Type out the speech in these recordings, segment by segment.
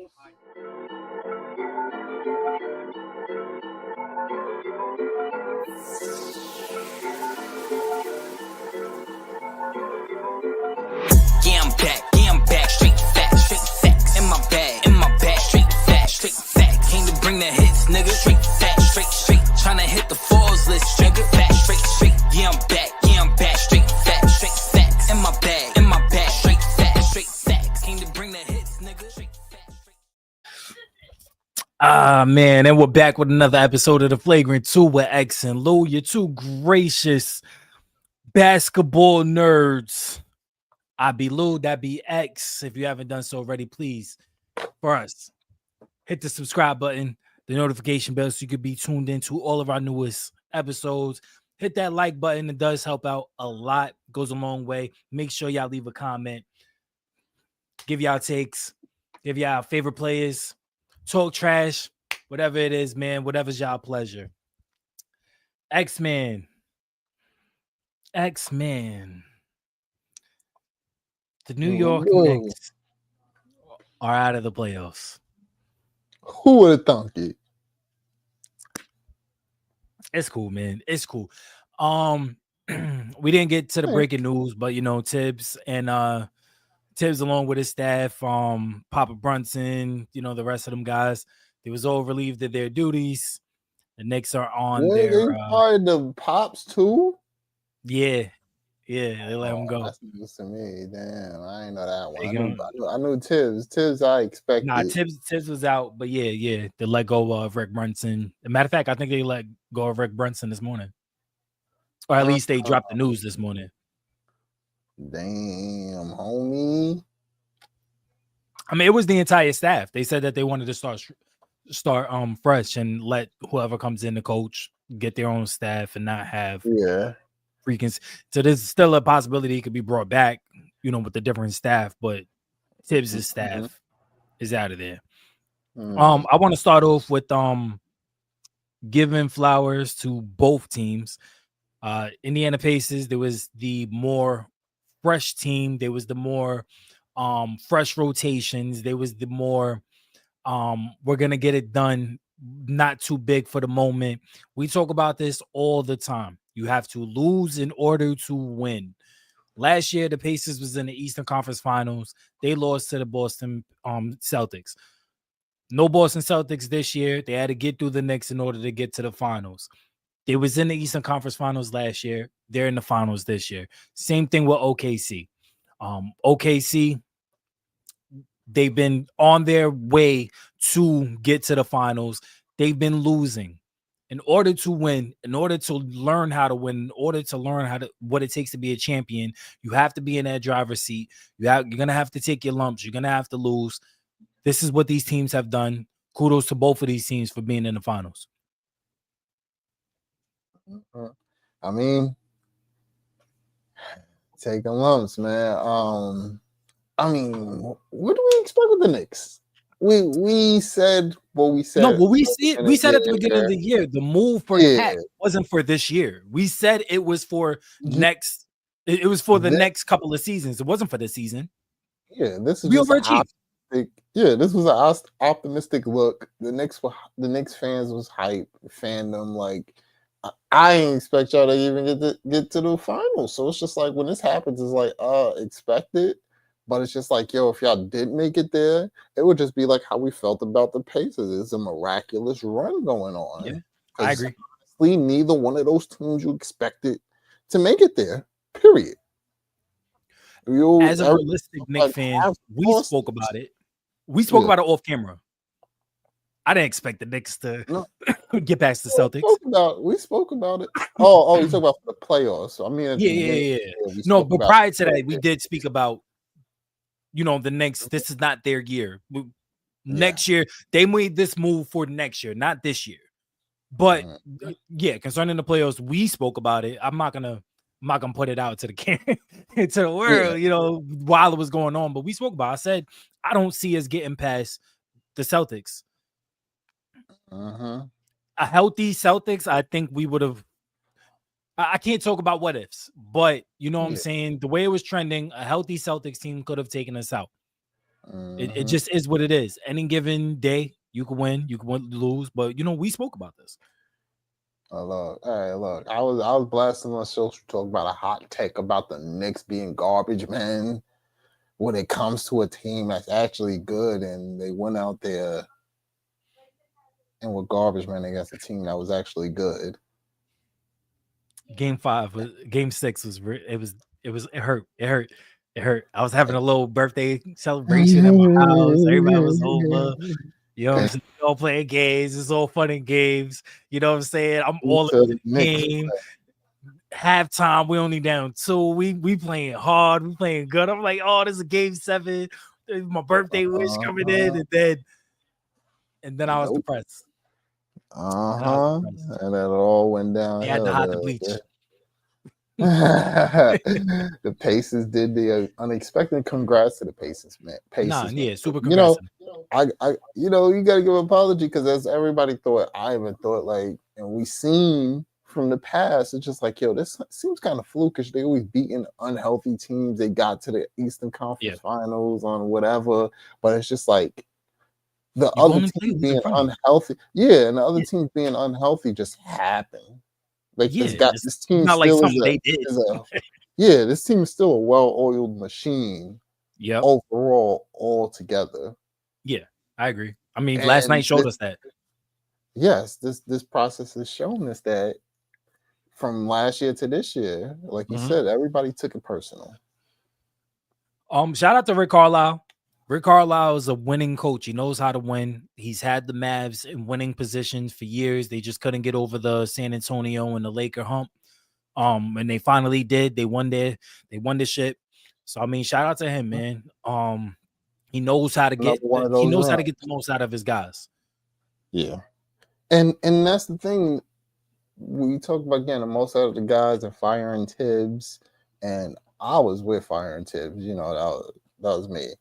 Yeah, I'm back, straight facts, in my bag, straight facts, came to bring the hits, nigga, straight facts, tryna hit the falls list, nigga, straight, yeah, I'm back, straight facts, in my bag, straight facts, came to bring the hits, nigga, straight facts. Man, and we're back with another episode of the Flagrant 2 with X and Lou, your two gracious basketball nerds. I be Lou, that be X. If you haven't done so already, please, for us, hit the subscribe button, the notification bell, so you could be tuned into all of our newest episodes. Hit that like button. It does help out a lot. Goes a long way. Make sure y'all leave a comment. Give y'all takes. Give y'all favorite players. Talk trash. Whatever it is, man. Whatever's y'all pleasure. X-Men. The New York Knicks are out of the playoffs. Who would have thunk it? It's cool, man. It's cool. We didn't get to the breaking news, but Tibbs along with his staff, Papa Brunson, the rest of them guys, they was all relieved of their duties. The Knicks are on their they fired the Pops too. Yeah, they let him go. That's news to me. Damn, I ain't know that one. I knew Tibbs. Tibbs, I expected. Nah, Tibbs was out, but yeah, they let go of Rick Brunson. As a matter of fact, I think they let go of Rick Brunson this morning, or at least they dropped the news this morning. Damn, homie. I mean, it was the entire staff. They said that they wanted to start fresh and let whoever comes in to coach get their own staff and not have freaking. So there's still a possibility he could be brought back, with a different staff, but Tibbs' staff is out of there. I want to start off with giving flowers to both teams. Indiana Pacers, there was the more fresh team. There was the more fresh rotations. There was the more we're gonna get it done, not too big for the moment. We talk about this all the time. You have to lose in order to win. Last year, the Pacers was in the Eastern Conference Finals. They lost to the Boston Celtics. No Boston Celtics this year. They had to get through the Knicks in order to get to the finals. They was in the Eastern Conference Finals last year. They're in the finals this year. Same thing with OKC. OKC, they've been on their way to get to the finals. They've been losing. In order to win, in order to learn how to win, in order to learn what it takes to be a champion, you have to be in that driver's seat. You're going to have to take your lumps. You're going to have to lose. This is what these teams have done. Kudos to both of these teams for being in the finals. I mean, taking lumps, man. I mean, what do we expect with the Knicks? We said what we said. No, well, we said at the beginning of the year, the move for Cat wasn't for this year. We said it was for next. It was for the next couple of seasons. It wasn't for this season. Yeah, this is this was an optimistic look. The Knicks fans was hype, fandom. Like, I didn't expect y'all to even get to the finals. So it's just like when this happens, it's like expect it. But it's just like, if y'all did make it there, it would just be like how we felt about the Pacers. It's a miraculous run going on. Yeah, I agree. Honestly, neither one of those teams you expected to make it there, period. As a realistic Knicks fan, we spoke about it. We spoke about it off camera. I didn't expect the Knicks to get past the Celtics. We spoke about it. Oh, you talk about the playoffs. So I mean, no, but prior to that, we did speak about, the Knicks. This is not their year. Next year, they made this move for next year, not this year. But concerning the playoffs, we spoke about it. I'm not gonna put it out to the world, while it was going on. But we spoke about it. I said I don't see us getting past the Celtics. A healthy Celtics, I think we would have. I can't talk about what ifs, but you know what I'm saying? The way it was trending, a healthy Celtics team could have taken us out. It just is what it is. Any given day, you can win, you can lose, but we spoke about this. Look, hey, look, I was blasting on social talk about a hot take about the Knicks being garbage men when it comes to a team that's actually good, and they went out there and were garbage men against a team that was actually good. Game 6 was it hurt. I was having a little birthday celebration at my house. Everybody was over. You know what I'm saying? We all playing games. It's all fun and games. You know what I'm saying? I'm all in the game. Halftime, we only down 2. We playing hard. We playing good. I'm like, oh, this is a game 7. My birthday wish coming in, and then I was depressed. And then it all went down. They had to hide the bleach. The Pacers did the unexpected. Congrats to the Pacers, man. Super congrats. You gotta give an apology because as everybody thought, I even thought like, and we seen from the past, it's just like, yo, this seems kind of flukish. They always beating unhealthy teams. They got to the Eastern Conference Finals on whatever, but it's just like the other team being unhealthy. Yeah, and the other team being unhealthy just happened. Like this team not still like they did. This team is still a well-oiled machine. Yeah. Overall, all together. Yeah, I agree. I mean, last night showed us that. Yes, this process has shown us that from last year to this year, like you said, everybody took it personal. Shout out to Rick Carlisle. Rick Carlisle is a winning coach. He knows how to win. He's had the Mavs in winning positions for years. They just couldn't get over the San Antonio and the Laker hump. And they finally did. They won the shit. So I mean, shout out to him, man. He knows how to get the most out of his guys. Yeah. And that's the thing. We talk about getting the most out of the guys and firing Tibbs. And I was with firing Tibbs, that was me.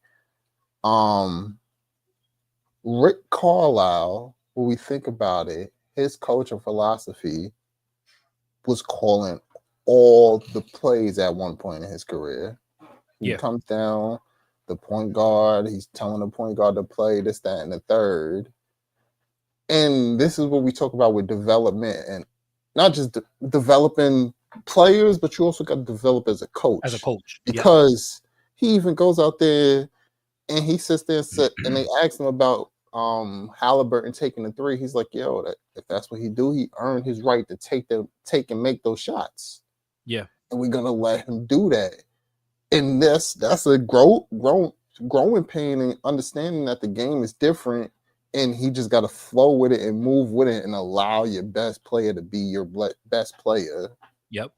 Rick Carlisle, when we think about it, his coaching philosophy was calling all the plays at one point in his career. He comes down, the point guard, he's telling the point guard to play this, that, and the third. And this is what we talk about with development, and not just developing players, but you also got to develop as a coach. Because he even goes out there and he sits there and they ask him about Halliburton taking the 3. He's like, yo, if that's what he do, he earned his right to take and make those shots. Yeah. And we're gonna let him do that. And that's a growing pain and understanding that the game is different, and he just got to flow with it and move with it and allow your best player to be your best player. Yep.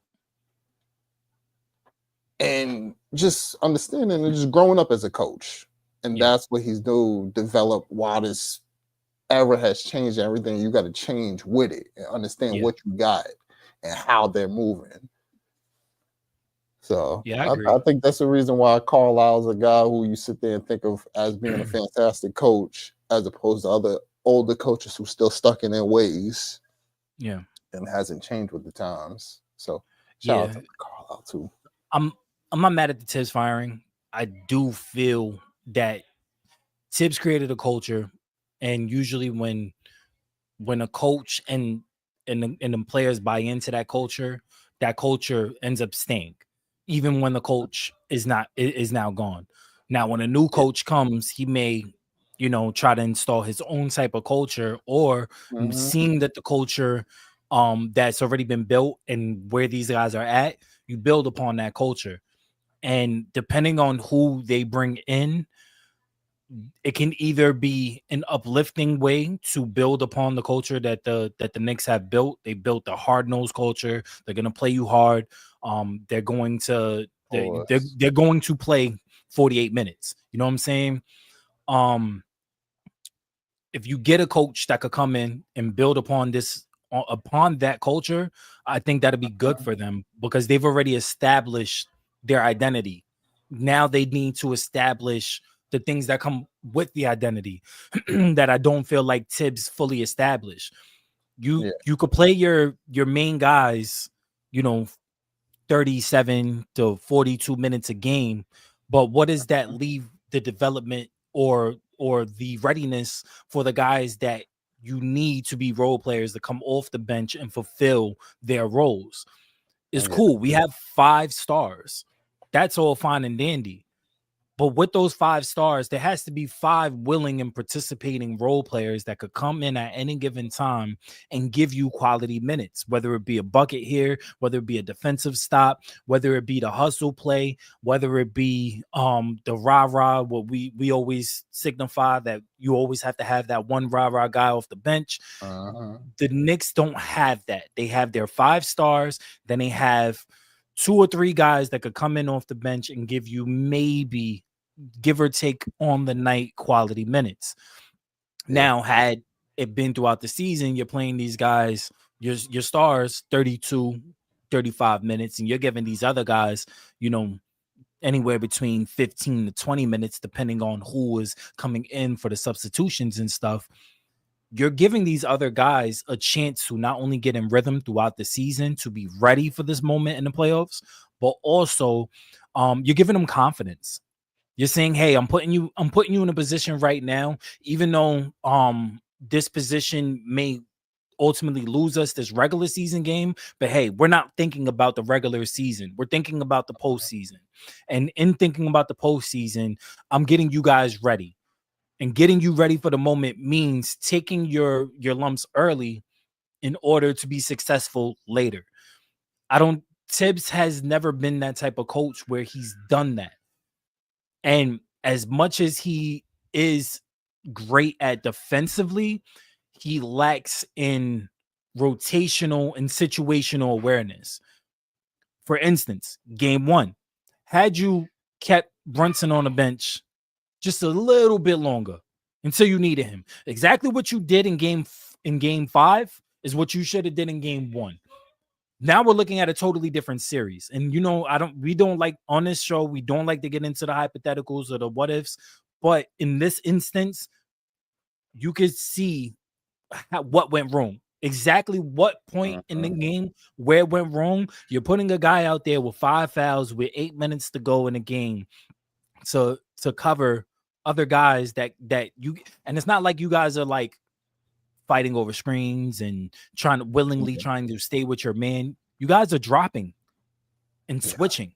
And just understanding and just growing up as a coach. And that's what he's develop while this era has changed everything. You got to change with it and understand what you got and how they're moving. So I think that's the reason why Carlisle's a guy who you sit there and think of as being a fantastic coach, as opposed to other older coaches who still stuck in their ways. Yeah. And hasn't changed with the times. So shout out to Carlisle too. I'm not mad at the Tibbs firing. I do feel that Tibbs created a culture, and usually when a coach and the players buy into that culture ends up staying, even when the coach is now gone. Now, when a new coach comes, he may, try to install his own type of culture, or seeing that the culture that's already been built and where these guys are at, you build upon that culture. And depending on who they bring in, it can either be an uplifting way to build upon the culture that the Knicks have built. They built a hard-nosed culture. They're going to play you hard. They're going to play 48 minutes. You know what I'm saying? If you get a coach that could come in and build upon that culture, I think that'd be good for them, because they've already established their identity. Now they need to establish the things that come with the identity that I don't feel like Tibbs fully established. You could play your main guys, 37 to 42 minutes a game, but what does that leave the development or the readiness for the guys that you need to be role players to come off the bench and fulfill their roles. It's cool. We have 5 stars. That's all fine and dandy. But with those 5 stars, there has to be 5 willing and participating role players that could come in at any given time and give you quality minutes, whether it be a bucket here, whether it be a defensive stop, whether it be the hustle play, whether it be the rah-rah, what we always signify that you always have to have that one rah-rah guy off the bench. The Knicks don't have that. They have their 5 stars, then they have 2 or 3 guys that could come in off the bench and give you maybe, give or take on the night, quality minutes. Now, had it been throughout the season, you're playing these guys, your stars, 32, 35 minutes, and you're giving these other guys, anywhere between 15 to 20 minutes, depending on who is coming in for the substitutions and stuff. You're giving these other guys a chance to not only get in rhythm throughout the season to be ready for this moment in the playoffs, but also you're giving them confidence. You're saying, hey, I'm putting you in a position right now, even though this position may ultimately lose us this regular season game, but hey, we're not thinking about the regular season. We're thinking about the postseason. And in thinking about the postseason, I'm getting you guys ready. And getting you ready for the moment means taking your lumps early in order to be successful later. Tibbs has never been that type of coach where he's done that. And as much as he is great at defensively, he lacks in rotational and situational awareness. For instance, game 1, had you kept Brunson on the bench just a little bit longer until you needed him, exactly what you did in game 5 is what you should have did in game 1. Now we're looking at a totally different series. And we don't like on this show, we don't like to get into the hypotheticals or the what ifs, but in this instance, you could see what went wrong. Exactly what point in the game where it went wrong. You're putting a guy out there with 5 fouls with 8 minutes to go in a game to cover other guys that you, and it's not like you guys are like fighting over screens and trying to stay with your man. You guys are dropping and switching,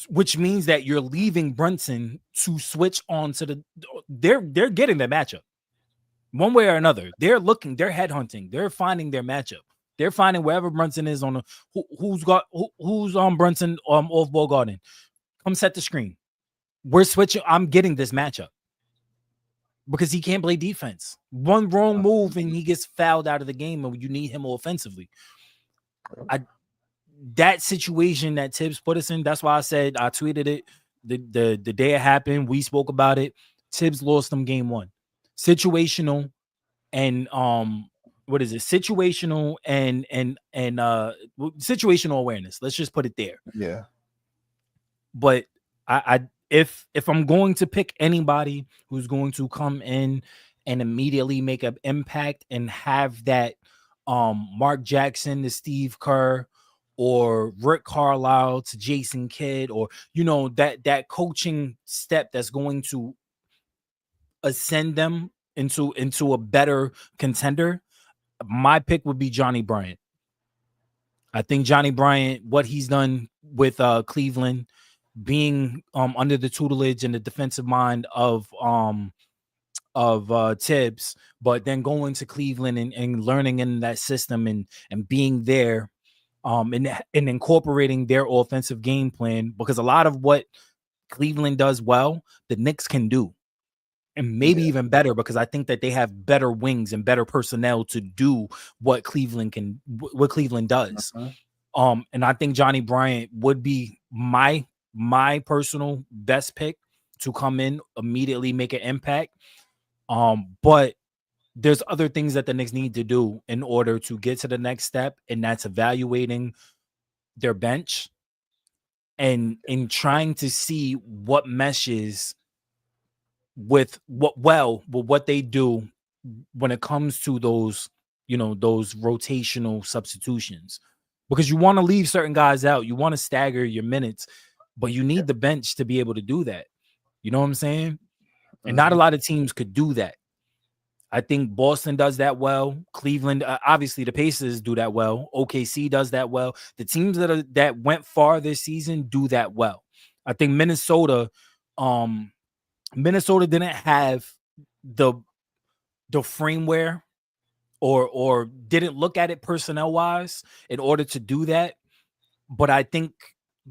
which means that you're leaving Brunson to switch on to they're getting their matchup one way or another. They're headhunting, they're finding their matchup. They're finding wherever Brunson is on who's on Brunson off ball guarding. Come set the screen. We're switching. I'm getting this matchup. Because he can't play defense. One wrong move and he gets fouled out of the game, and you need him offensively. That situation that Tibbs put us in, that's why I said, I tweeted it the day it happened. We spoke about it. Tibbs lost them game 1. Situational and what is it? Situational and situational awareness. Let's just put it there. Yeah. But if I'm going to pick anybody who's going to come in and immediately make an impact and have that Mark Jackson to Steve Kerr or Rick Carlisle to Jason Kidd, or that coaching step that's going to ascend them into a better contender, my pick would be Johnny Bryant. I think Johnny Bryant, what he's done with Cleveland, being under the tutelage and the defensive mind of Tibbs, but then going to Cleveland and learning in that system and being there and incorporating their offensive game plan, because a lot of what Cleveland does well, the Knicks can do. And maybe even better, because I think that they have better wings and better personnel to do what Cleveland does. And I think Johnny Bryant would be my personal best pick to come in, immediately make an impact. But there's other things that the Knicks need to do in order to get to the next step, and that's evaluating their bench and in trying to see what meshes with what they do when it comes to those rotational substitutions, because you want to leave certain guys out, you want to stagger your minutes, but you need the bench to be able to do that. You know what I'm saying? And not a lot of teams could do that. I think Boston does that well. Cleveland, obviously, the Pacers do that well. OKC does that well. The teams that went far this season do that well. I think Minnesota didn't have the frameware or didn't look at it personnel wise in order to do that. But I think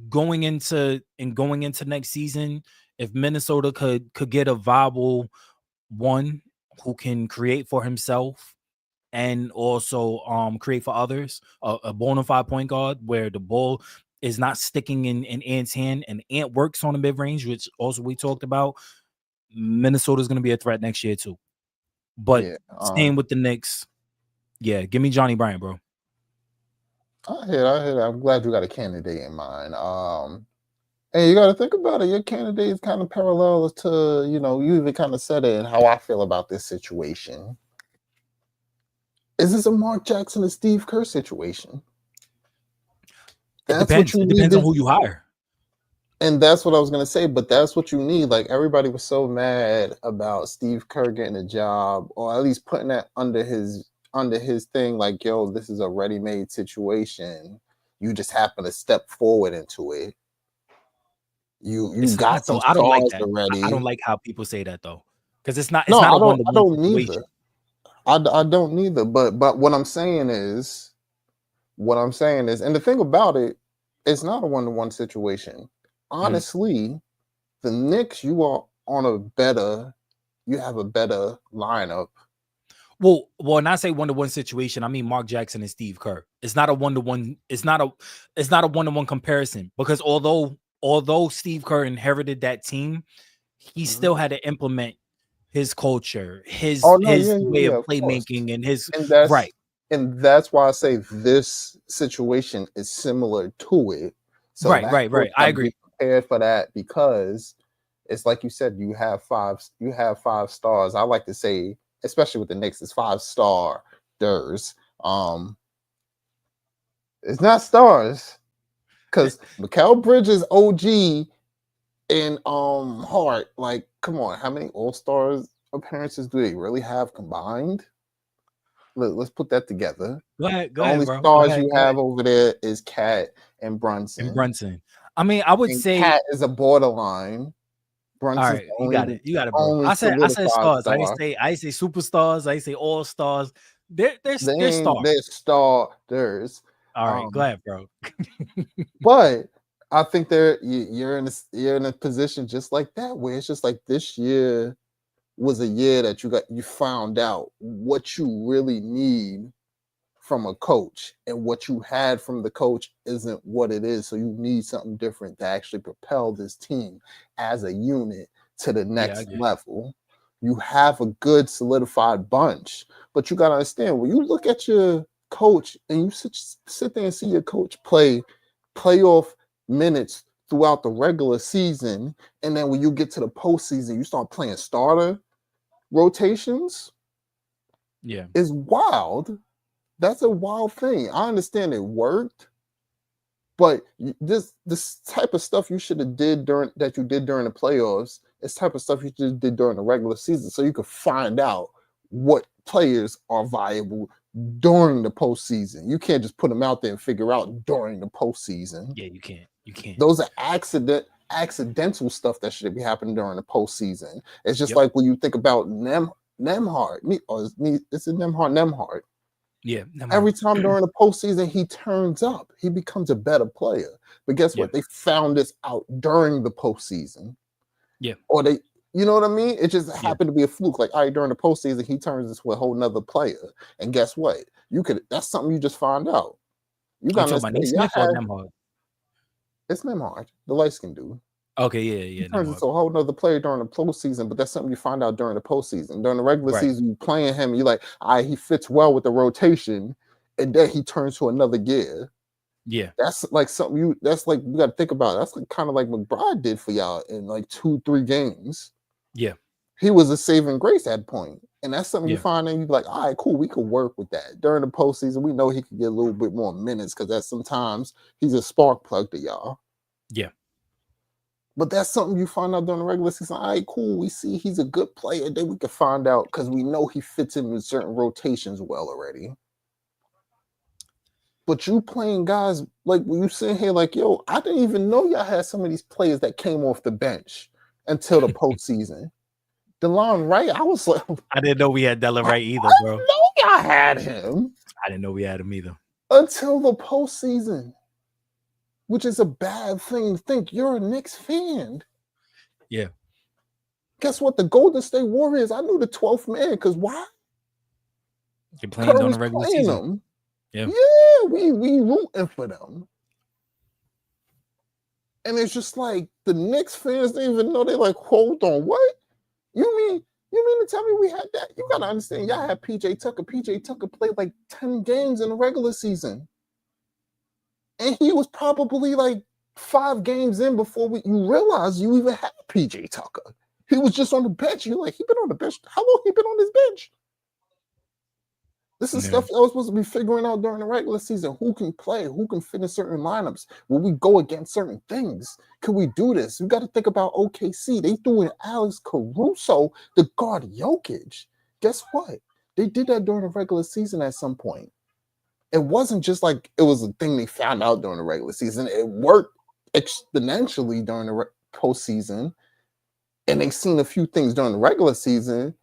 going into next season, if Minnesota could get a viable one who can create for himself and also create for others, a bona fide point guard where the ball is not sticking in Ant's hand and Ant works on the mid-range, which also we talked about, Minnesota's going to be a threat next year too. But staying with the Knicks, give me Johnny Bryant, bro. I hear that. I'm glad you got a candidate in mind. And you got to think about it. Your candidate is kind of parallel to, you even kind of said it and how I feel about this situation. Is this a Mark Jackson and Steve Kerr situation? It depends. It depends on who you hire. And that's what I was going to say, but that's what you need. Like, everybody was so mad about Steve Kerr getting a job, or at least putting that under his thing, like, yo, this is a ready-made situation. You just happen to step forward into it. You got some I don't like that. already. I don't like how people say that though, because it's not. No, I don't neither. I don't neither. But what I'm saying is, and the thing about it, it's not a 1-to-1 situation. Honestly, the Knicks, you have a better lineup. Well, when I say 1-to-1 situation, I mean Mark Jackson and Steve Kerr. It's not a 1-to-1. It's not a 1-to-1 comparison, because although Steve Kerr inherited that team, he still had to implement his culture, his way of playmaking, and his right. And that's why I say this situation is similar to it. So right. I agree. Be prepared for that, because it's like you said, you have five stars. I like to say, especially with the Knicks, it's 5 starters. It's not stars, because Mikal Bridges, OG, and Hart. Like, come on, how many All-Stars appearances do they really have combined? Let's put that together. Go ahead, the only bro. stars you have over there is Cat and Brunson. I mean, I would say Cat is a borderline. Brunson. All right, you got it, bro. I said stars. I didn't say superstars. I say all stars. They're stars. They're starters. All right, go ahead, bro. But I think you're in a position just like that, where it's just like this year was a year that you found out what you really need from a coach, and what you had from the coach isn't what it is. So you need something different to actually propel this team as a unit to the next level. You have a good solidified bunch, but you got to understand, when you look at your coach and you sit there and see your coach play playoff minutes throughout the regular season, and then when you get to the postseason, you start playing starter rotations. Yeah, it's wild. That's a wild thing. I understand it worked, but this type of stuff you should have did during the playoffs. It's type of stuff you just did during the regular season, so you could find out what players are viable during the postseason. You can't just put them out there and figure out during the postseason. Yeah, you can't. Those are accidental stuff that should be happening during the postseason. It's just like when you think about Nemhard. Is it Nemhard? Yeah. Every time during the postseason, he turns up. He becomes a better player. But guess what? They found this out during the postseason. Yeah. Or they, you know what I mean? It just happened to be a fluke. Like, all right, during the postseason, he turns into a whole nother player. And guess what? That's something you just find out. You got to Nemhard. It's Nemhard, the light-skinned dude. Okay, yeah. He turns into a whole nother player during the postseason, but that's something you find out during the postseason. During the regular season, you playing him, you're like, he fits well with the rotation, and then he turns to another gear. Yeah. That's like something you got to think about. That's like, kind of like McBride did for y'all in like 2-3 games. Yeah. He was a saving grace at that point. And that's something you find and you're like, all right, cool, we could work with that. During the postseason, we know he could get a little bit more minutes, because sometimes he's a spark plug to y'all. Yeah. But that's something you find out during the regular season. All right, cool. We see he's a good player. Then we can find out because we know he fits in with certain rotations well already. But you playing guys like when you sitting here like, yo, I didn't even know y'all had some of these players that came off the bench until the postseason. DeLon Wright, I was like, I didn't know we had Delon Wright either, bro. I know y'all had him. I didn't know we had him either. Until the postseason, which is a bad thing to think. You're a Knicks fan. Yeah. Guess what? The Golden State Warriors, I knew the 12th man because why? You're playing on the regular season. Them. Yeah, we rooting for them. And it's just like the Knicks fans didn't even know. They're like, hold on, what? You mean to tell me we had that? You gotta understand, y'all had PJ Tucker. PJ Tucker played like 10 games in the regular season. And he was probably like 5 games in before you realized you even had PJ Tucker. He was just on the bench. You're like, he been on the bench. How long he been on this bench? This is stuff I was supposed to be figuring out during the regular season. Who can play? Who can fit in certain lineups? Will we go against certain things? Can we do this? We got to think about OKC. They threw in Alex Caruso to guard Jokic. Guess what? They did that during the regular season at some point. It wasn't just like it was a thing they found out during the regular season. It worked exponentially during the postseason. And they've seen a few things during the regular season.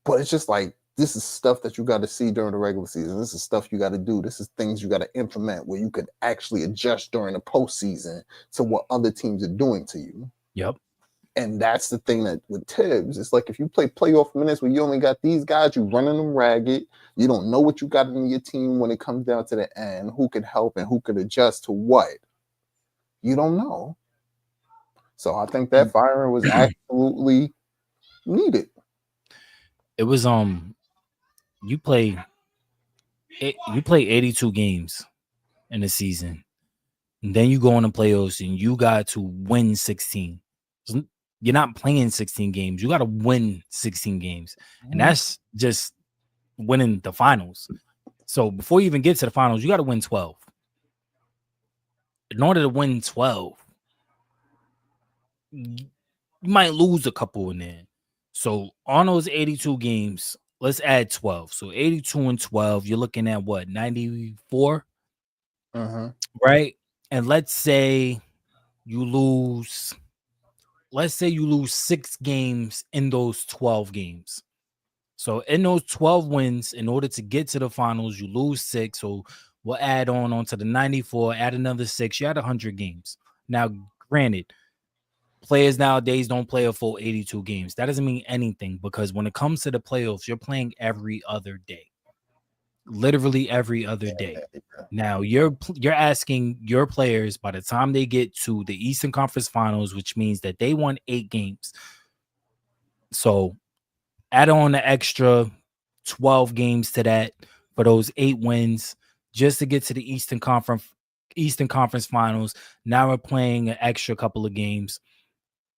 But it's just like, this is stuff that you got to see during the regular season. This is stuff you got to do. This is things you got to implement where you could actually adjust during the postseason to what other teams are doing to you. Yep. And that's the thing that with Tibbs, it's like if you play playoff minutes where you only got these guys, you running them ragged. You don't know what you got in your team when it comes down to the end. Who could help and who could adjust to what? You don't know. So I think that firing was absolutely needed. It was you play 82 games in a season, and then you go in the playoffs and you got to win 16. You're not playing 16 games. You got to win 16 games, and that's just winning the finals. So before you even get to the finals, you got to win 12. In order to win 12, you might lose a couple in there. So on those 82 games, let's add 12. So 82 and 12, you're looking at what, 94? Right? And let's say you lose 6 games in those 12 games. So in those 12 wins, in order to get to the finals, you lose 6. So we'll add on to the 94, add another 6. You had 100 games. Now, granted, players nowadays don't play a full 82 games. That doesn't mean anything because when it comes to the playoffs, you're playing every other day. Literally every other day. Now, you're asking your players by the time they get to the Eastern Conference Finals, which means that they won 8 games. So add on the extra 12 games to that for those 8 wins just to get to the Eastern Conference Finals. Now we're playing an extra couple of games.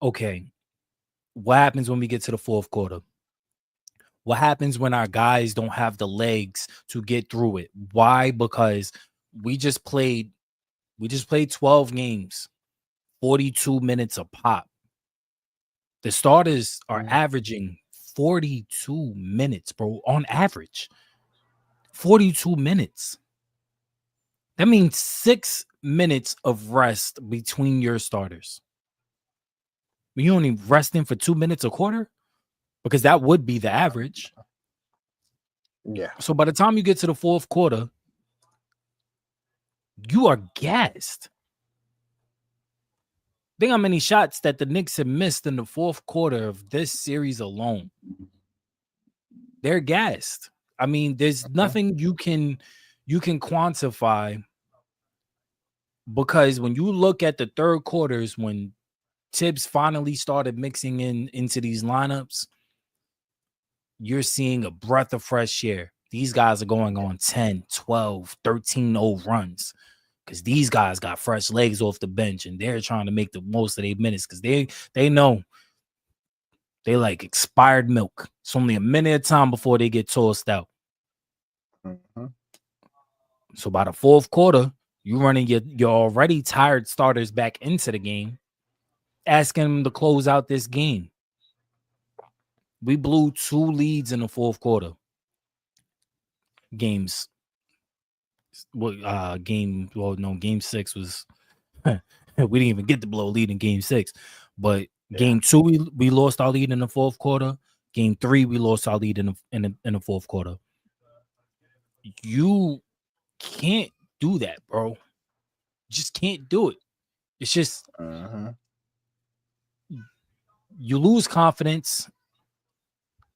Okay, what happens when we get to the fourth quarter? What happens when our guys don't have the legs to get through it? Why? Because we just played 12 games, 42 minutes a pop. The starters are averaging 42 minutes, bro, on average. 42 minutes. That means 6 minutes of rest between your starters. You only resting for 2 minutes a quarter? Because that would be the average. Yeah. So by the time you get to the fourth quarter, you are gassed. Think how many shots that the Knicks have missed in the fourth quarter of this series alone. They're gassed. I mean, there's nothing you can quantify because when you look at the third quarters, when Tibbs finally started mixing into these lineups, you're seeing a breath of fresh air. These guys are going on 10, 12, 13-0 runs because these guys got fresh legs off the bench and they're trying to make the most of their minutes because they know they like expired milk. It's only a minute of time before they get tossed out. So by the fourth quarter, you running your already tired starters back into the game. asking them to close out this game. We blew 2 leads in the fourth quarter. Game 6 was we didn't even get to blow a lead in game 6. But game 2, we lost our lead in the fourth quarter. Game 3, we lost our lead in the fourth quarter. You can't do that, bro. Just can't do it. It's just you lose confidence.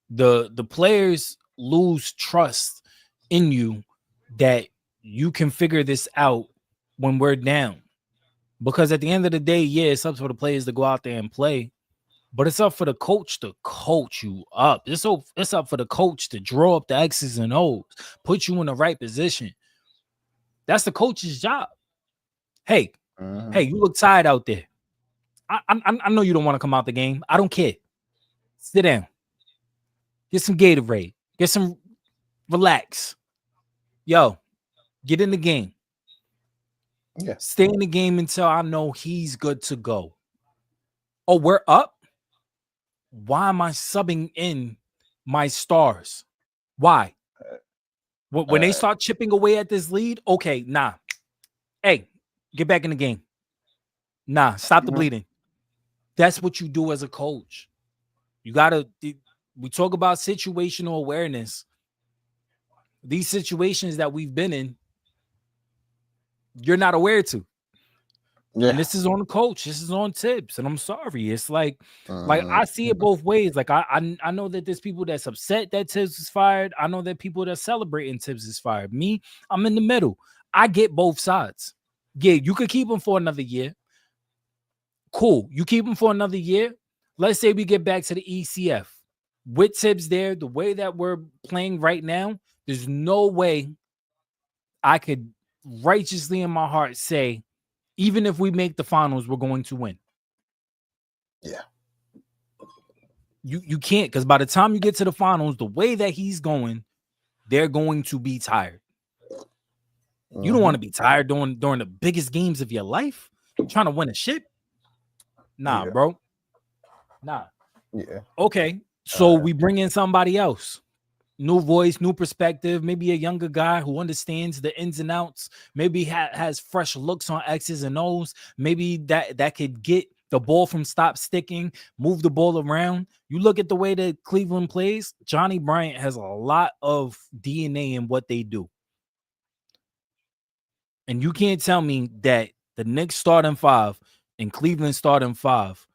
The players lose trust in you that you can figure this out when we're down. Because at the end of the day, yeah, it's up for the players to go out there and play, but it's up for the coach to coach you up. It's up for the coach to draw up the X's and O's, put you in the right position. That's the coach's job. Hey, you look tired out there. I know you don't want to come out the game. I don't care. Sit down. Get some Gatorade. Get some relax. Yo, get in the game. Yeah. Stay in the game until I know he's good to go. Oh, we're up? Why am I subbing in my stars? Why? When they start chipping away at this lead, okay, nah. Hey, get back in the game. Nah, stop the bleeding. That's what you do as a coach. You gotta. We talk about situational awareness. These situations that we've been in, you're not aware to. Yeah. And this is on the coach. This is on Tibbs. And I'm sorry. It's like I see it both ways. Like I know that there's people that's upset that Tibbs is fired. I know that people that's celebrating Tibbs is fired. Me, I'm in the middle. I get both sides. Yeah, you could keep him for another year. Cool. You keep him for another year. Let's say we get back to the ECF. With Tibbs there, the way that we're playing right now, there's no way I could righteously in my heart say, even if we make the finals, we're going to win. Yeah. You can't, because by the time you get to the finals, the way that he's going, they're going to be tired. You don't want to be tired during the biggest games of your life, trying to win a ship. Nah, bro. Nah. Yeah. Okay. So we bring in somebody else. New voice, new perspective, maybe a younger guy who understands the ins and outs, maybe has fresh looks on X's and O's, maybe that could get the ball from stop sticking, move the ball around. You look at the way that Cleveland plays, Johnny Bryant has a lot of DNA in what they do. And you can't tell me that the Knicks starting 5 and Cleveland starting 5,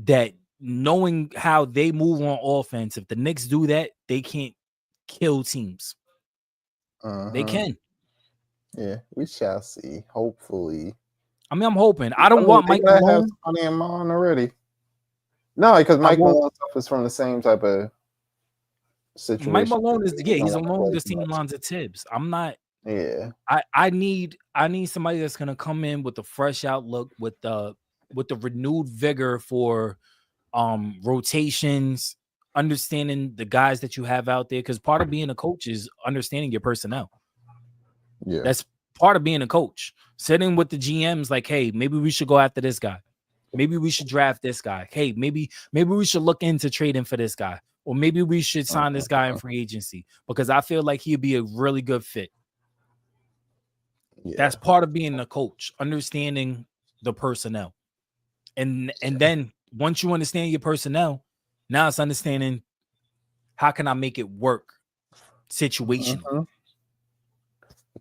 that knowing how they move on offense, if the Knicks do that, they can't kill teams. They can. Yeah, we shall see. Hopefully. I mean, I'm hoping. I don't want Mike Malone. Have somebody in mind already. No, because Mike Malone suffers from the same type of situation. Mike Malone is he's along the same lines of Tibbs. I'm not. Yeah. I need somebody that's gonna come in with a fresh outlook, with the renewed vigor for rotations, understanding the guys that you have out there, because part of being a coach is understanding your personnel. Yeah, that's part of being a coach. Sitting with the GMs, like, hey, maybe we should go after this guy. Maybe we should draft this guy. Hey, maybe we should look into trading for this guy, or maybe we should sign this guy in free agency because I feel like he'd be a really good fit. Yeah. That's part of being a coach, understanding the personnel, and then once you understand your personnel, now it's understanding how can I make it work situationally.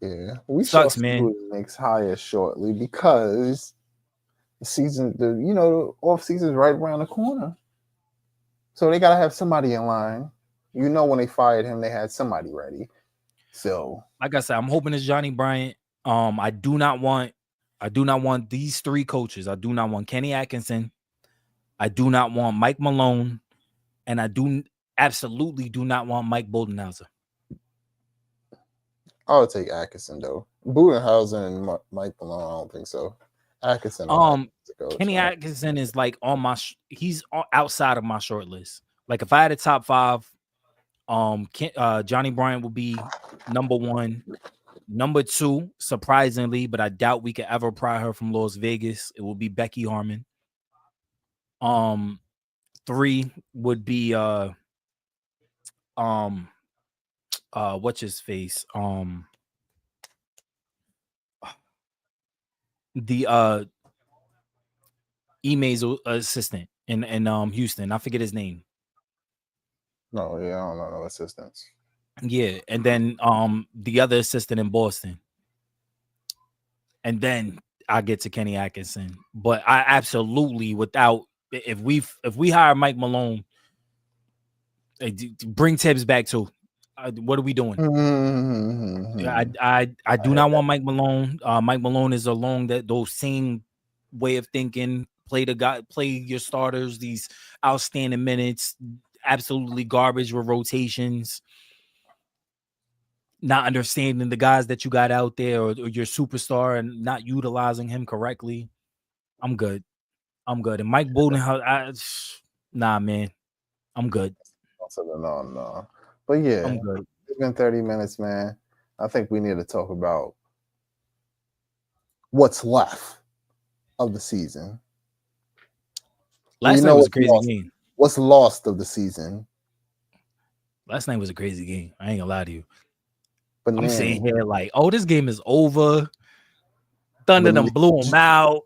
Yeah, we sucks, man. Makes higher shortly because the season, the off season is right around the corner, so they gotta have somebody in line. When they fired him, they had somebody ready. So, like I said, I'm hoping it's Johnny Bryant. I do not want these 3 coaches. I do not want Kenny Atkinson. I do not want Mike Malone, and I absolutely do not want Mike Budenholzer. I would take Atkinson though. Budenholzer and Mike Malone, I don't think so. Atkinson. Kenny Atkinson is like on my. He's outside of my short list. Like if I had a top 5, Johnny Bryant would be number 1. Number 2, surprisingly, but I doubt we could ever pry her from Las Vegas, it will be Becky Harmon. 3 would be what's his face? The Ime's assistant in Houston. I forget his name. No, yeah, I don't know no assistants. Yeah, and then the other assistant in Boston. And then I get to Kenny Atkinson. But I absolutely if we hire Mike Malone, bring Tibbs back too. What are we doing? I do not want Mike Malone. Mike Malone is along those same way of thinking. Play your starters, these outstanding minutes, absolutely garbage with rotations. Not understanding the guys that you got out there or your superstar and not utilizing him correctly. I'm good. And Mike Budenholzer, nah, man. I'm good. No. But yeah, I'm good. It's been 30 minutes, man. I think we need to talk about what's left of the season. Last night was a crazy game. What's lost of the season? Last night was a crazy game. I ain't gonna lie to you. But I'm sitting here like, oh, this game is over. Thunder them blew them out.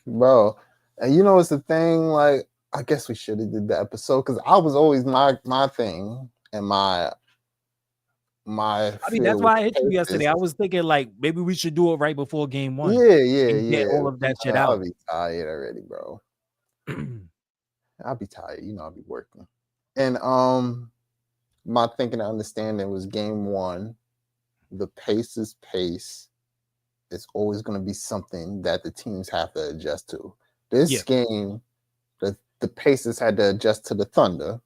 Bro, and you know it's the thing, like, I guess we should have did the episode because I was always my thing and my I mean, that's why I hit you yesterday. I was thinking like maybe we should do it right before game 1. Yeah. Get all of that shit out. I'll be tired already, bro. I'll be tired. You know, I'll be working. And my thinking and understanding was game 1, the Pacers' pace is always going to be something that the teams have to adjust to. This game, the Pacers had to adjust to the Thunder.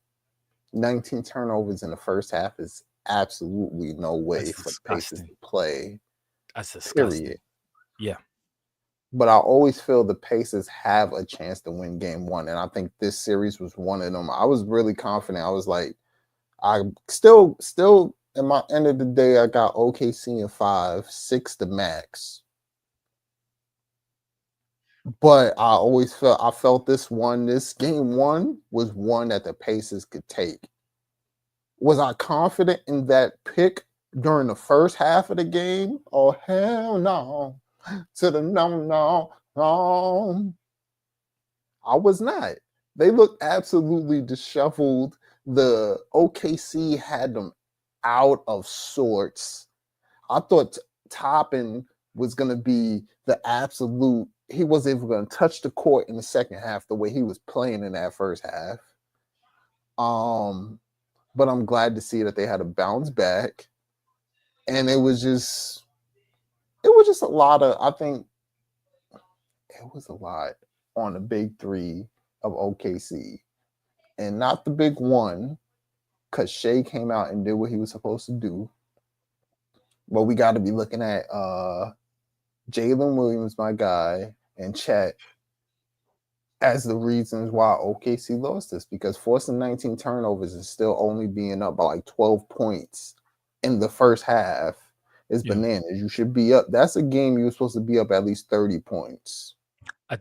19 turnovers in the first half is absolutely no way for the Pacers to play. That's disgusting. Period. Yeah. But I always feel the Pacers have a chance to win game 1. And I think this series was one of them. I was really confident. I was like, I still at my end of the day, I got OKC in 5, 6 the max. But I felt this game 1 was one that the Pacers could take. Was I confident in that pick during the first half of the game? Oh, hell no. To the no. I was not. They looked absolutely disheveled. The OKC had them out of sorts. I thought Toppin was going to be the absolute. He wasn't even going to touch the court in the second half the way he was playing in that first half. But I'm glad to see that they had a bounce back. And it was just a lot of, I think it was a lot on the big 3 of OKC. And not the big 1, because Shea came out and did what he was supposed to do. But we got to be looking at Jalen Williams, my guy, and Chet as the reasons why OKC lost this, because forcing 19 turnovers and still only being up by like 12 points in the first half is bananas. You should be up. That's a game you're supposed to be up at least 30 points.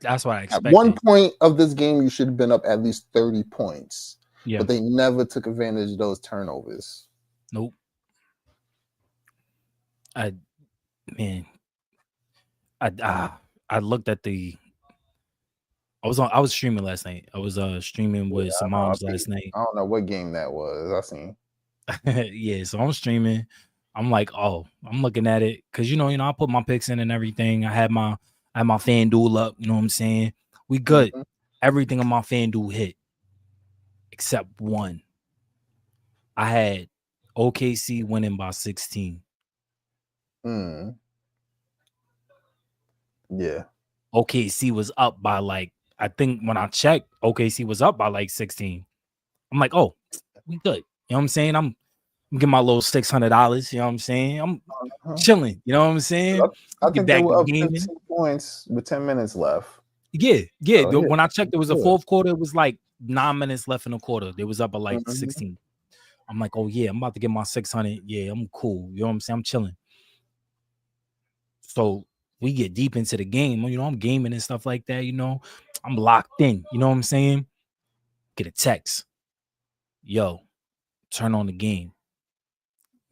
That's what I expected. At one point of this game, you should have been up at least 30 points. Yeah. But they never took advantage of those turnovers. Nope. I looked at I was streaming last night. I was streaming with some moms last night. I don't know what game that was. I seen. Yeah, so I'm streaming. I'm like, oh, I'm looking at it because you know, I put my picks in and everything. I had my FanDuel up. You know what I'm saying? We good. Mm-hmm. Everything on my FanDuel hit except one. I had OKC winning by 16. Yeah. OKC was up by like, I think when I checked, OKC was up by like 16. I'm like, oh, we good. You know what I'm saying? I'm getting my little $600. You know what I'm saying? I'm chilling. You know what I'm saying? I think they were up 15 points with 10 minutes left. Yeah. When I checked, it was the fourth quarter. It was like 9 minutes left in the quarter. They was up at like 16. I'm like, oh yeah, I'm about to get my 600. Yeah, I'm cool. You know what I'm saying? I'm chilling. So we get deep into the game, you know, I'm gaming and stuff like that, you know, I'm locked in, you know what I'm saying? Get a text. Yo, turn on the game.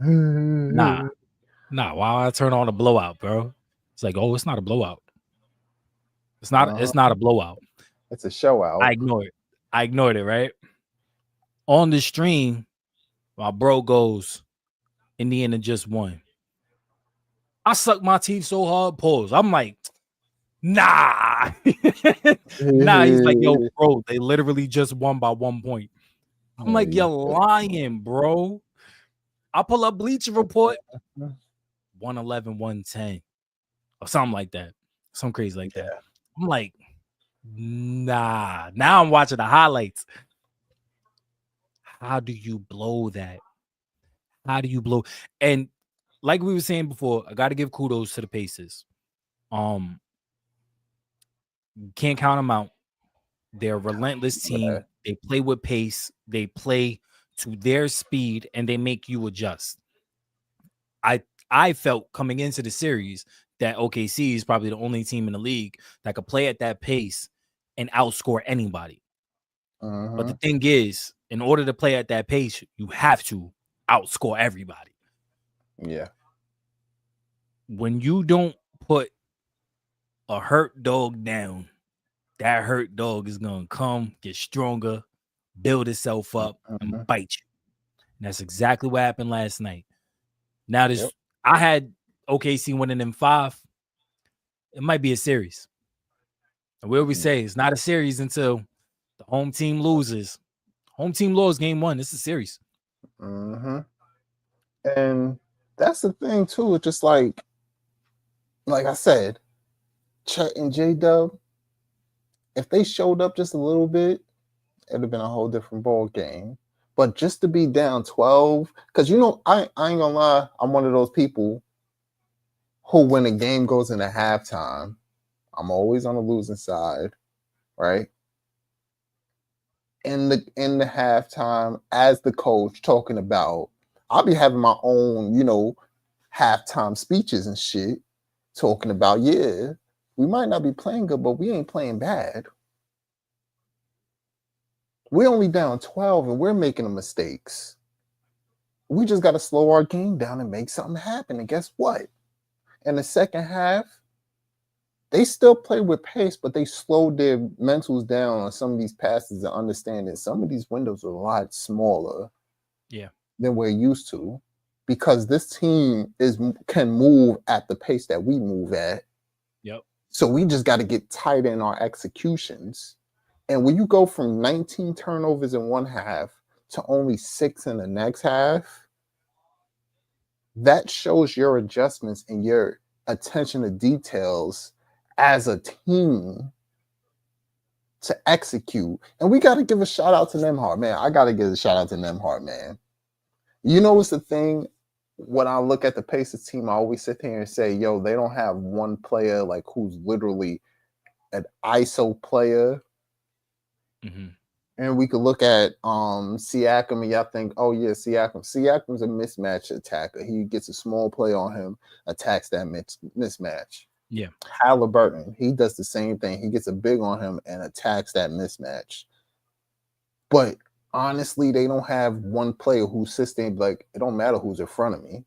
Nah, why I turn on a blowout, bro? It's like, oh, it's not a blowout. It's not a blowout. It's a show out. I ignored it, right? On the stream, my bro goes, Indiana just won. I suck my teeth so hard, pause. I'm like, nah. Nah, he's like, yo, bro, they literally just won by 1 point. I'm like, you're lying, bro. I pull up Bleacher Report, 111, 110, or something like that. Some crazy like that. I'm like, nah. Now I'm watching the highlights. How do you blow that? How do you blow? And like we were saying before, I got to give kudos to the Pacers. Can't count them out. They're a relentless team. They play with pace. They play to their speed, and they make you adjust. I felt coming into the series that OKC is probably the only team in the league that could play at that pace and outscore anybody. But the thing is, in order to play at that pace, you have to outscore everybody. Yeah. When you don't put a hurt dog down, that hurt dog is going to come, get stronger, build itself up, and bite you. And that's exactly what happened last night. Now, I had OKC winning in 5. It might be a series. And we always say it's not a series until the home team loses. Home team loses game 1. It's a series. And that's the thing, too. It's just like I said, Chet and J-Dub, if they showed up just a little bit, it would have been a whole different ball game. But just to be down 12, because, you know, I ain't going to lie, I'm one of those people who, when a game goes into halftime, I'm always on the losing side, right? In the halftime, as the coach talking about, I'll be having my own, you know, halftime speeches and shit, talking about, yeah, we might not be playing good, but we ain't playing bad. We're only down 12 and we're making the mistakes. We just got to slow our game down and make something happen. And guess what? In the second half, they still play with pace, but they slowed their mentals down on some of these passes and understanding some of these windows are a lot smaller than we're used to, because this team can move at the pace that we move at. So we just got to get tighter in our executions. And when you go from 19 turnovers in one half to only 6 in the next half, that shows your adjustments and your attention to details as a team to execute. And we got to give a shout out to Nembhard, man. I got to give a shout out to Nembhard, man. You know what's the thing? When I look at the Pacers team, I always sit here and say, yo, they don't have one player like who's literally an ISO player. And we could look at Siakam and y'all think, oh yeah, Siakam's a mismatch attacker. He gets a small play on him, attacks that mismatch. Yeah. Halliburton, he does the same thing. He gets a big on him and attacks that mismatch. But honestly, they don't have one player who sits there and be like, it don't matter who's in front of me.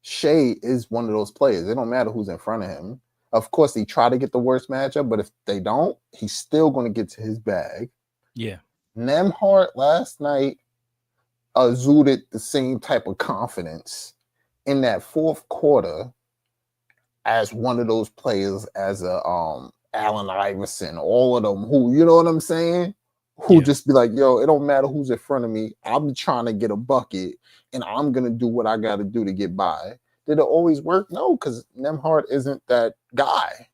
Shea is one of those players. It don't matter who's in front of him. Of course, they try to get the worst matchup, but if they don't, he's still going to get to his bag. Yeah. Nembhard last night exuded the same type of confidence in that fourth quarter as one of those players, as a Allen Iverson, all of them who, you know what I'm saying? Who just be like, yo, it don't matter who's in front of me. I'm trying to get a bucket, and I'm going to do what I got to do to get by. Did it always work? No, because Nembhard isn't that guy.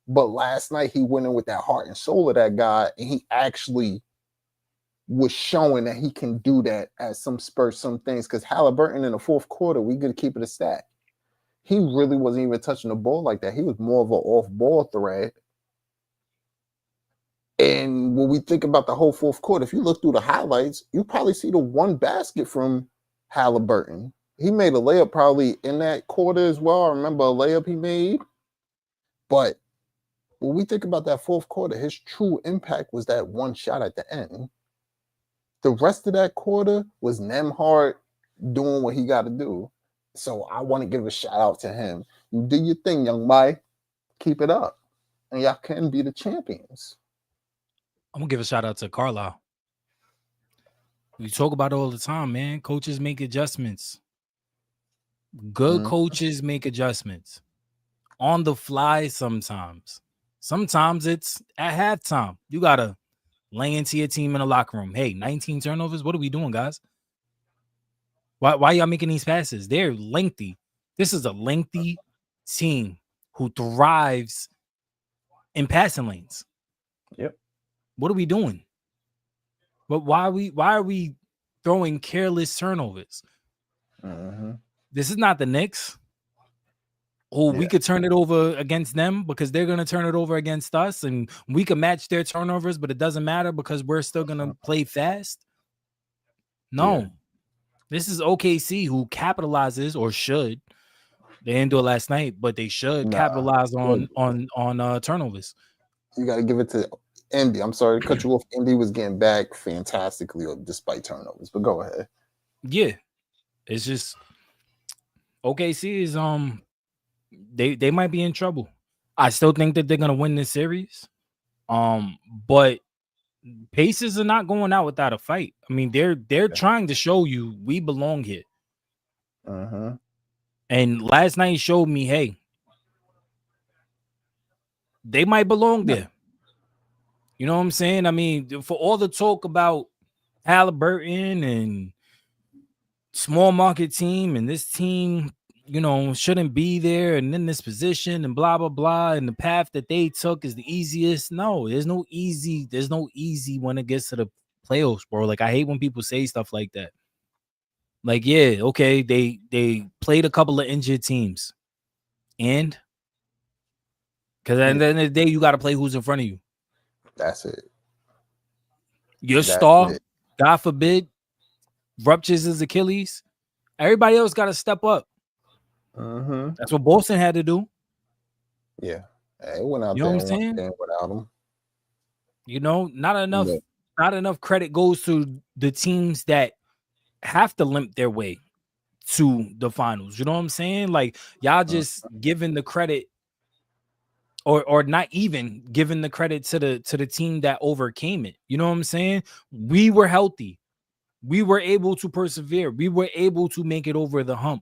But last night, he went in with that heart and soul of that guy, and he actually was showing that he can do that at some spurts, some things. Because Halliburton in the fourth quarter, we got to keep it a stat. He really wasn't even touching the ball like that. He was more of an off-ball threat. And when we think about the whole fourth quarter, if you look through the highlights, you probably see the one basket from Halliburton. he made a layup probably in that quarter as well. I remember a layup he made. But when we think about that fourth quarter, his true impact was that one shot at the end. The rest of that quarter was Nembhard doing what he got to do. So I want to give a shout out to him. You do your thing, young Mike. Keep it up. And y'all can be the champions. I'm going to give a shout out to Carlisle. We talk about it all the time, man. Coaches make adjustments. Good coaches make adjustments. On the fly sometimes. Sometimes it's at halftime. You got to lay into your team in the locker room. Hey, 19 turnovers. What are we doing, guys? Why y'all making these passes? They're lengthy. This is a lengthy team who thrives in passing lanes. Yep. What are we doing? But why are we throwing careless turnovers? This is not the Knicks. We could turn it over against them because they're going to turn it over against us, and we can match their turnovers, but it doesn't matter because we're still going to play fast. No. This is OKC who capitalizes, or should. They didn't do it last night, but they should capitalize on turnovers. You got to give it to Indy. I'm sorry to cut you off. Indy was getting back fantastically despite turnovers, but go ahead. Yeah. It's just OKC is they might be in trouble. I still think that they're gonna win this series. But Pacers are not going out without a fight. I mean, they're trying to show you we belong here. And last night showed me, hey, they might belong there. You know what I'm saying? I mean, for all the talk about Halliburton and small market team and this team, you know, shouldn't be there and in this position and blah, blah, blah. And the path that they took is the easiest. No, there's no easy when it gets to the playoffs, bro. Like, I hate when people say stuff like that. Like, yeah, okay, they played a couple of injured teams. And because at the end of the day, you got to play who's in front of you. That's it. Your star, God forbid, ruptures his Achilles. Everybody else got to step up. That's what Boston had to do. Yeah. It went out you there know what I'm saying? Without him. You know, not enough credit goes to the teams that have to limp their way to the finals. You know what I'm saying? Like, y'all just giving the credit or not even giving the credit to the team that overcame it. You know what I'm saying? We were healthy. We were able to persevere. We were able to make it over the hump.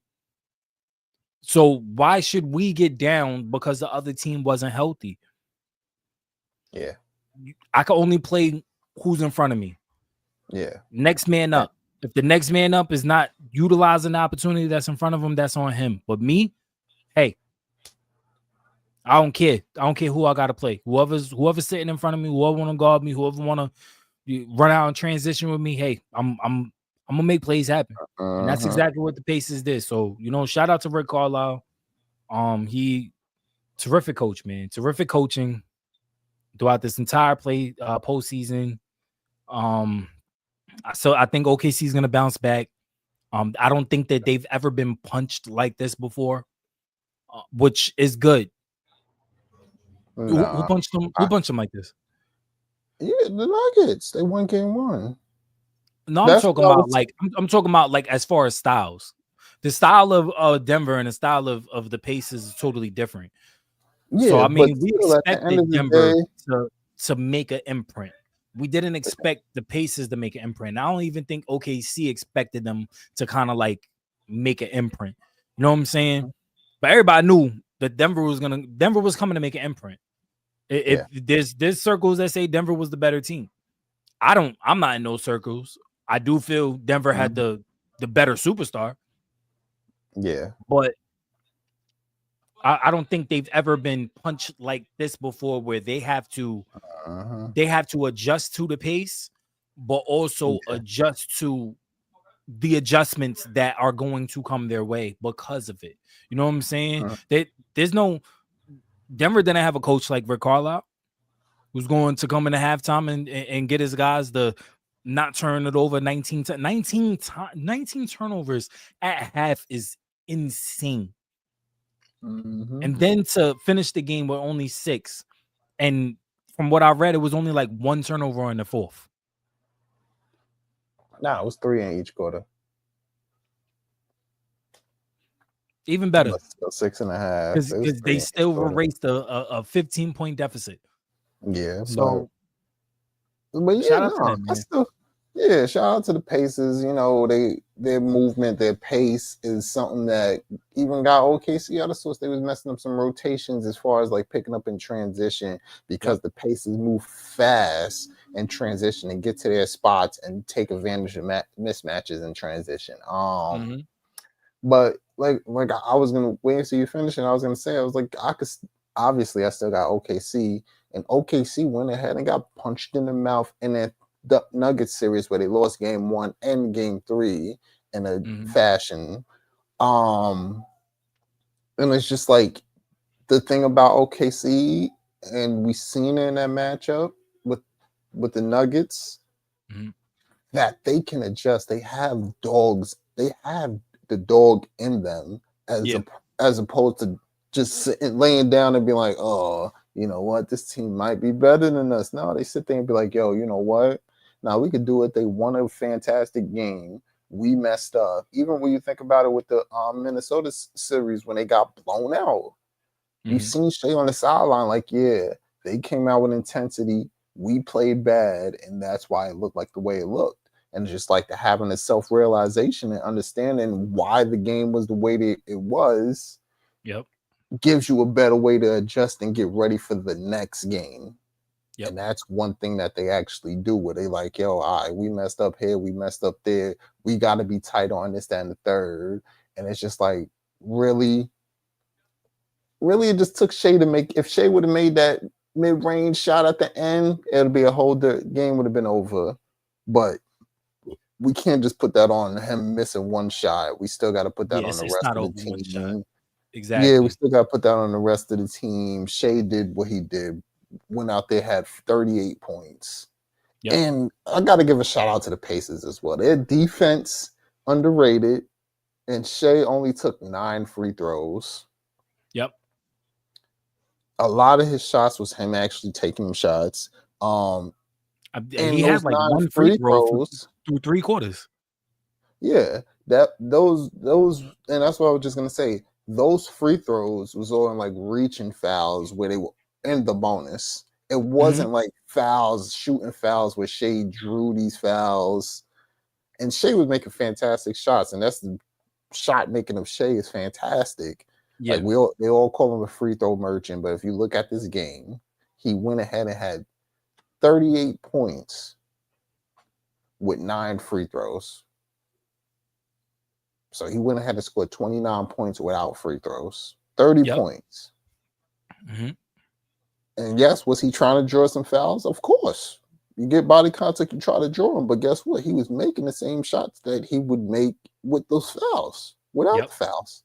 So why should we get down because the other team wasn't healthy? Yeah. I can only play who's in front of me. Yeah. Next man up. If the next man up is not utilizing the opportunity that's in front of him, that's on him. But me, hey, I don't care. I don't care who I got to play. Whoever's sitting in front of me, whoever want to guard me, whoever want to run out and transition with me, hey, I'm gonna make plays happen. And that's exactly what the Pacers did. So, you know, shout out to Rick Carlisle. He terrific coach, man. Terrific coaching throughout this entire postseason. So I think OKC is gonna bounce back. I don't think that they've ever been punched like this before, which is good. Who punched them? Who punched them like this? Yeah, the Nuggets. They won game one. No, I'm talking about like as far as styles. The style of Denver and the style of the Pacers is totally different. Yeah, so I mean, we expected Denver to make an imprint. We didn't expect the Pacers to make an imprint. I don't even think OKC expected them to kind of like make an imprint. You know what I'm saying? But everybody knew that Denver was coming to make an imprint. There's circles that say Denver was the better team. I'm not in those circles. I do feel Denver had the better superstar. Yeah. But I don't think they've ever been punched like this before, where they have to adjust to the pace, but also adjust to the adjustments that are going to come their way because of it. You know what I'm saying? Denver didn't have a coach like Rick Carlisle who's going to come in the halftime and get his guys the not turning it over 19 turnovers at half is insane. And then to finish the game with only 6. And from what I read, it was only like 1 turnover in the fourth. Nah, it was 3 in each quarter. Even better. 6.5. Because they still erased a 15-point deficit. Yeah. So, but yeah, shout out to them, man. Shout out to the Pacers. You know, their movement, their pace is something that even got OKC out of sorts. They was messing up some rotations as far as like picking up in transition because the Pacers move fast in transition and get to their spots and take advantage of mismatches in transition. But like I was gonna wait until you finish, and I was gonna say I was like I still got OKC, and OKC went ahead and got punched in the mouth in that Nuggets series where they lost game 1 and game 3 in a fashion. And it's just like the thing about OKC, and we seen it in that matchup with the Nuggets, that they can adjust. They have dogs. They have the dog in them as opposed to just laying down and being like, oh, you know what, this team might be better than us. No, they sit there and be like, yo, you know what? Now we could do it. They won a fantastic game. We messed up. Even when you think about it with the Minnesota series when they got blown out, you seen Shea on the sideline like, yeah, they came out with intensity. We played bad, and that's why it looked like the way it looked. And just like having a self-realization and understanding why the game was the way that it was, gives you a better way to adjust and get ready for the next game. And that's one thing that they actually do, where they like, yo, all right, we messed up here, we messed up there, we got to be tight on this, that, and the third. And it's just like, really, it just took Shea to make. If Shea would have made that mid-range shot at the end, it'll be a whole game would have been over. But we can't just put that on him missing one shot. We still got to put that on the rest of the team. Exactly. Yeah, we still got to put that on the rest of the team. Shea did what he did. Went out there, had 38 points. And I got to give a shout out to the Pacers as well. Their defense, underrated. And Shea only took 9 free throws. A lot of his shots was him actually taking shots. And he had like 1 free throw through 3 quarters. Yeah, those, and that's what I was just gonna say. Those free throws was all in like reaching fouls where they were in the bonus. It wasn't like fouls, shooting fouls where Shea drew these fouls, and Shea was making fantastic shots, and that's the shot making of Shea is fantastic. Like they all call him a free throw merchant, but if you look at this game, he went ahead and had 38 points with 9 free throws. So he went ahead and scored 29 points without free throws, 30 points. And yes, was he trying to draw some fouls? Of course. You get body contact, you try to draw him, but guess what? He was making the same shots that he would make with those fouls, without the fouls.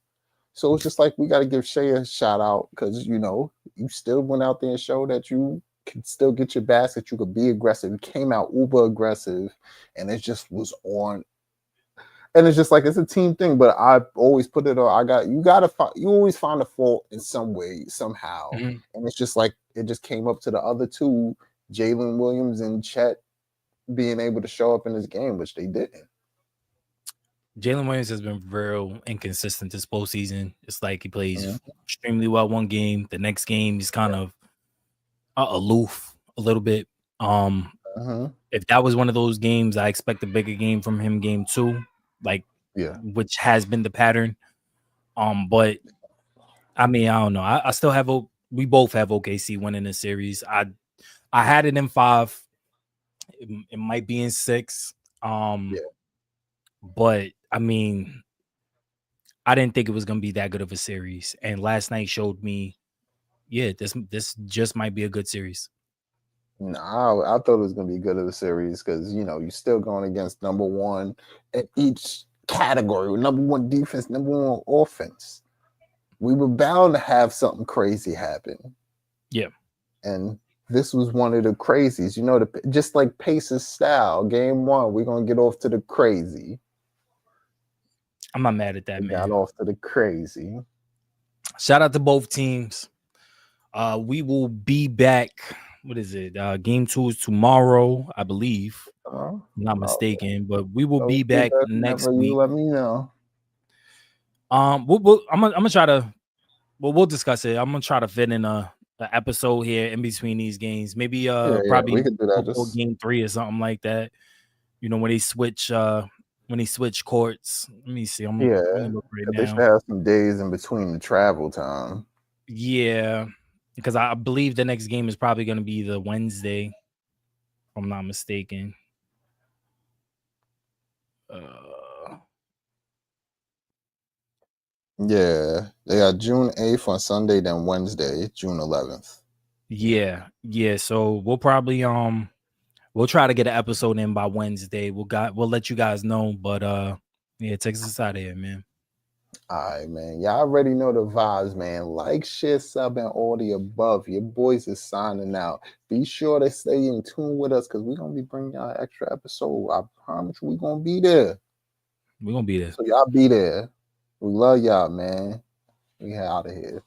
So it's just like we got to give Shea a shout out because, you know, you still went out there and showed that you could still get your basket. You could be aggressive. You came out uber aggressive, and it just was on. And it's just like it's a team thing, but I always put it on. You always find a fault in some way, somehow. And it's just like it just came up to the other two, Jalen Williams and Chet, being able to show up in this game, which they didn't. Jalen Williams has been real inconsistent this postseason. It's like he plays extremely well one game. The next game, he's kind of aloof a little bit. If that was one of those games, I expect a bigger game from him game 2, which has been the pattern. But I mean, I don't know. I still have we both have OKC winning the series. I had it in 5. It might be in 6. But I mean, I didn't think it was gonna be that good of a series, and last night showed me, this just might be a good series. No, I thought it was gonna be good of a series because you're still going against number 1 at each category, number 1 defense, number 1 offense. We were bound to have something crazy happen. Yeah, and this was one of the crazies. You know, just like Pacers style. Game 1, we're gonna get off to the crazy. I'm not mad at that, man. Got off to the crazy. Shout out to both teams. We will be back. What is it? Game 2 is tomorrow, I believe. I'm not mistaken, but we will be back next week. You let me know. I'm gonna try to. Well, we'll discuss it. I'm gonna try to fit in a episode here in between these games. Maybe probably we could do that. before game 3 or something like that. You know, when they switch courts. Let me see. I'm gonna look right now. They should have some days in between the travel time. Yeah, because I believe the next game is probably gonna be the Wednesday, if I'm not mistaken. Yeah, they got June 8th on Sunday, then Wednesday, June 11th. Yeah. So we'll probably we'll try to get an episode in by Wednesday. We'll let you guys know. But yeah, take us out of here, man. All right, man. Y'all already know the vibes, man. Like, share, sub, and all the above. Your boys is signing out. Be sure to stay in tune with us because we're gonna be bringing y'all an extra episode. I promise you, we're gonna be there. We're gonna be there. So y'all be there. We love y'all, man. We out of here.